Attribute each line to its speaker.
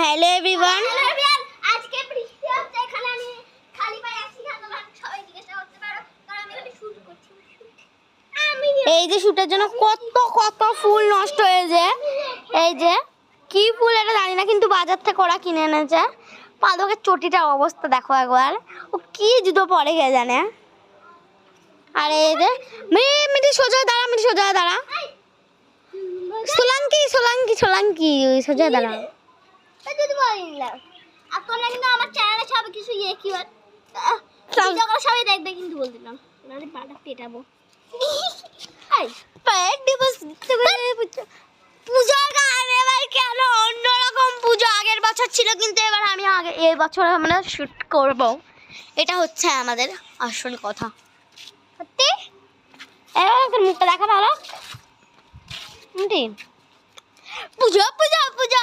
Speaker 1: Hello everyone,
Speaker 2: আজকে বৃষ্টি হচ্ছে, এখানে আমি খালি পায়ে আছি না, তোমরা সবাই জিজ্ঞাসা করতে পারো কারণ আমি এখানে শুট করছি।
Speaker 1: এই যে শুটের জন্য কত কত ফুল নষ্ট হয়েছে। এই যে কি ফুল এটা জানি না, কিন্তু বাজার থেকে ওরা কিনে এনেছে। পাদকের চটিটার অবস্থা দেখো একবার, ও কি জুতো পরে কে জানে। আর এই যে মিটি সোজা দাঁড়া, মিটি সোজা দাঁড়া, সোলাঙ্কি সোলাঙ্কি সোলাঙ্কি সোজা দাঁড়া।
Speaker 2: যদি বলিনা আর তোমরা কিন্তু আমার চ্যানেলে সব কিছু কি হয় সবাই দেখবে, কিন্তু বল দিলাম নাহলে পাটা পেটাবো।
Speaker 1: পূজার গান এবার কেন অন্যরকম পুজো, আগের বছর ছিল কিন্তু এবার আমি এই বছর আমরা শুট করব, এটা হচ্ছে আমাদের আসল কথা। সত্যি এবার মুখটা দেখা ভালো। পুজো পুজো পুজো